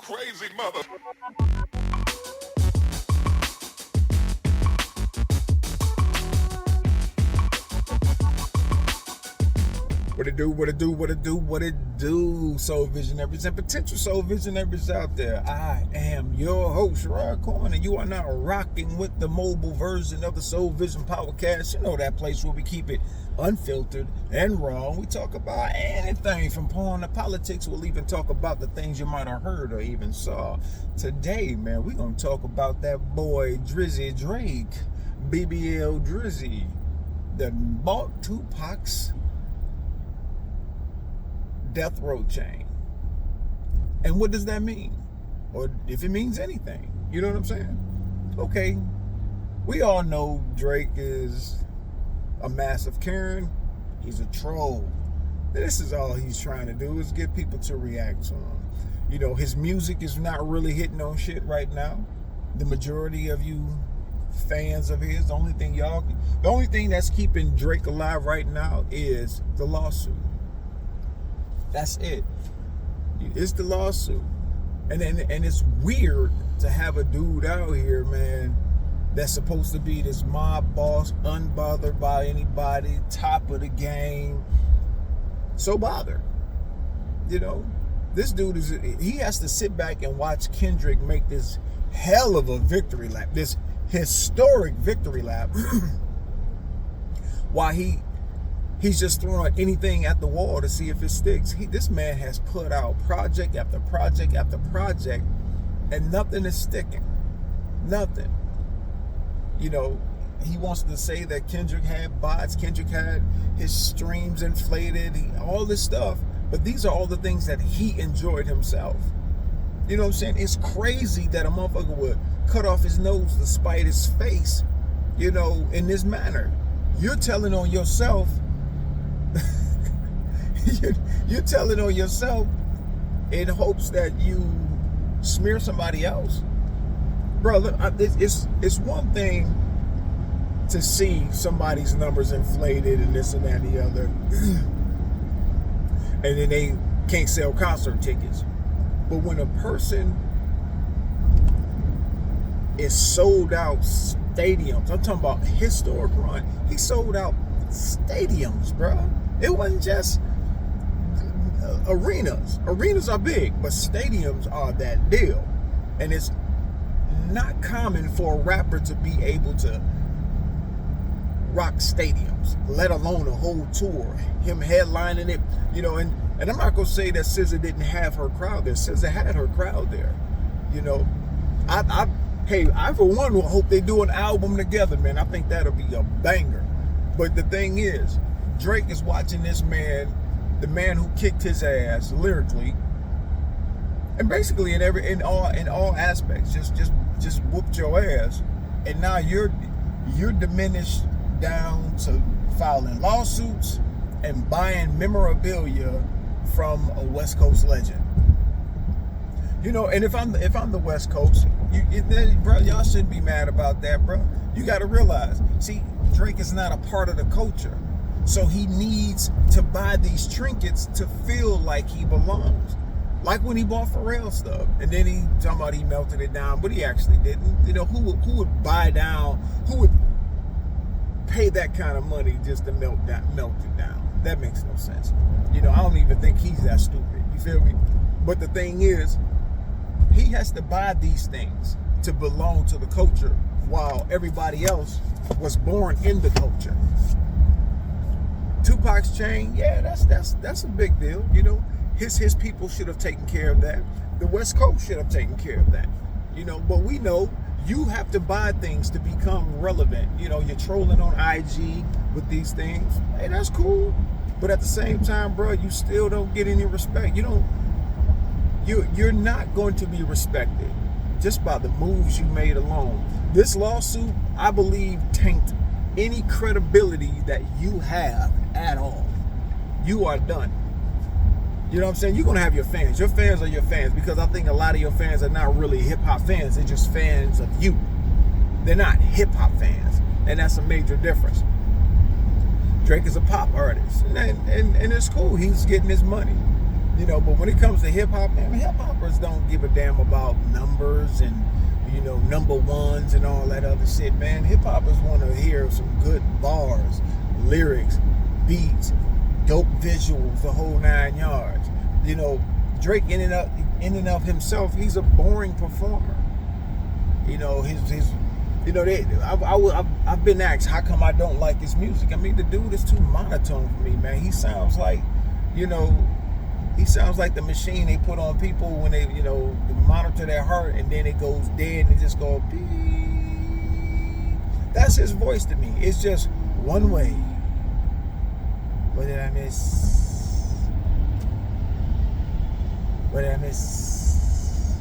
crazy mother. What it do, what it do, what it do, what it do, soul visionaries and potential soul visionaries out there. I am your host, Rod Cohen, and you are now rocking with the mobile version of the Soul Vision Podcast. You know, that place where we keep it unfiltered and raw. We talk about anything from porn to politics. We'll even talk about the things you might have heard or even saw. Today, man, we're going to talk about that boy Drizzy Drake, BBL Drizzy, that bought Tupac's death row chain. And what does that mean? Or if it means anything, you know what I'm saying? Okay, we all know Drake is a massive Karen. He's a troll. This is all he's trying to do, is get people to react to him. You know, his music is not really hitting on shit right now. The majority of you fans of his, the only thing that's keeping Drake alive right now is the lawsuit. That's it. It's the lawsuit. And it's weird to have a dude out here, man, that's supposed to be this mob boss, unbothered by anybody, top of the game, so bothered. You know, this dude he has to sit back and watch Kendrick make this hell of a victory lap, this historic victory lap, while he's just throwing anything at the wall to see if it sticks. This man has put out project after project after project, and nothing is sticking. Nothing. You know, he wants to say that Kendrick had bots, Kendrick had his streams inflated, all this stuff. But these are all the things that he enjoyed himself. You know what I'm saying? It's crazy that a motherfucker would cut off his nose to spite his face, you know, in this manner. You're telling on yourself. You're telling on yourself in hopes that you smear somebody else. Brother, it's one thing to see somebody's numbers inflated and this and that and the other, and then they can't sell concert tickets. But when a person is sold out stadiums, I'm talking about historic run, he sold out stadiums, bro. It wasn't just arenas. Arenas are big, but stadiums are that deal. And it's not common for a rapper to be able to rock stadiums, let alone a whole tour, him headlining it, you know. And I'm not gonna say that SZA didn't have her crowd there. SZA had her crowd there, you know. I for one will hope they do an album together, man. I think that'll be a banger. But the thing is, Drake is watching this man, the man who kicked his ass lyrically, and basically in all aspects, just whooped your ass, and now you're diminished down to filing lawsuits and buying memorabilia from a West Coast legend. You know, and if I'm the West Coast, bro, y'all shouldn't be mad about that, bro. You got to realize, see, Drake is not a part of the culture, so he needs to buy these trinkets to feel like he belongs. Like when he bought Pharrell stuff, and then he talking about he melted it down, but he actually didn't. You know, who would buy down? Who would pay that kind of money just to melt it down? That makes no sense. You know, I don't even think he's that stupid. You feel me? But the thing is, he has to buy these things to belong to the culture, while everybody else was born in the culture. Tupac's chain, yeah, that's a big deal. You know, his people should have taken care of that. The West Coast should have taken care of that. You know, but we know you have to buy things to become relevant. You know, you're trolling on IG with these things. Hey, that's cool. But at the same time, bro, you still don't get any respect. You're not going to be respected just by the moves you made alone. This lawsuit, I believe, tanked any credibility that you have at all. You are done. You know what I'm saying? You're going to have your fans. Your fans are your fans, because I think a lot of your fans are not really hip-hop fans. They're just fans of you. They're not hip-hop fans. And that's a major difference. Drake is a pop artist. And it's cool. He's getting his money. You know, but when it comes to hip hop, man, hip hoppers don't give a damn about numbers and, you know, number ones and all that other shit, man. Hip hoppers want to hear some good bars, lyrics, beats, dope visuals, the whole 9 yards. You know, Drake in and of himself, he's a boring performer. You know, his you know, I've been asked how come I don't like his music. I mean, the dude is too monotone for me, man. He sounds like, you know, he sounds like the machine they put on people when they, you know, monitor their heart and then it goes dead and it just goes beep. That's his voice to me. It's just one way. What did I miss? What did I miss?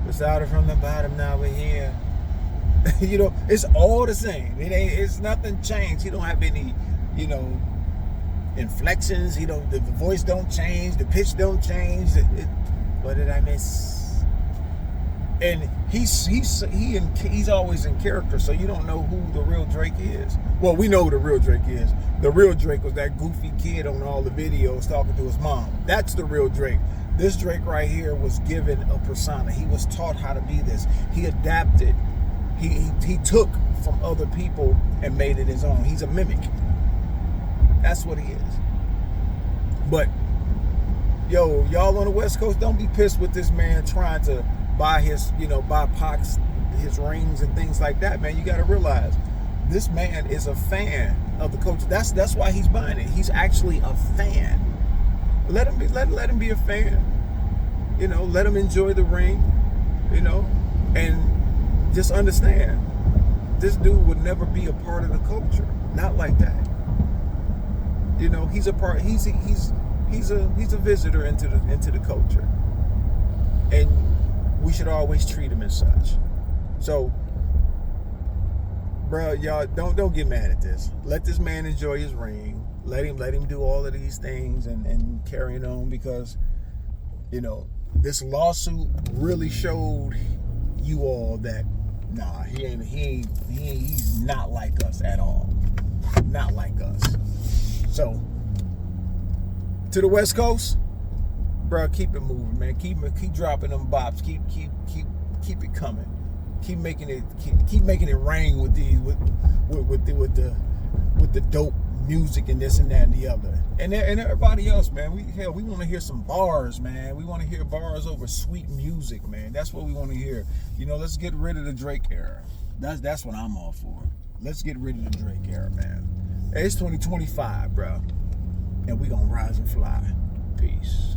We started from the bottom, now we're here. You know, it's all the same. It's nothing changed. He don't have any, you know, inflections. The voice don't change, the pitch don't change. What did I miss? And he's always in character, so you don't know who the real Drake is. Well, we know who the real Drake is. The real Drake was that goofy kid on all the videos talking to his mom. That's the real Drake. This Drake right here was given a persona. He was taught how to be this. He adapted. He took from other people and made it his own. He's a mimic. That's what he is. But, yo, y'all on the West Coast, don't be pissed with this man trying to buy Pac's, his rings and things like that, man. You got to realize, this man is a fan of the culture. That's why he's buying it. He's actually a fan. Let him be a fan. You know, let him enjoy the ring. You know, and just understand, this dude would never be a part of the culture. Not like that. You know, he's a part. He's a visitor into the culture, and we should always treat him as such. So, bro, y'all don't get mad at this. Let this man enjoy his ring. Let him do all of these things and carrying on, because, you know, this lawsuit really showed you all that nah, he's not like us at all. Not like us. So, to the West Coast, bro, keep it moving, man. Keep dropping them bops. Keep it coming. Keep making it rain with the dope music and this and that and the other. And everybody else, man. We want to hear some bars, man. We want to hear bars over sweet music, man. That's what we want to hear. You know, let's get rid of the Drake era. That's what I'm all for. Let's get rid of the Drake era, man. Hey, it's 2025, bro. And we gonna rise and fly. Peace.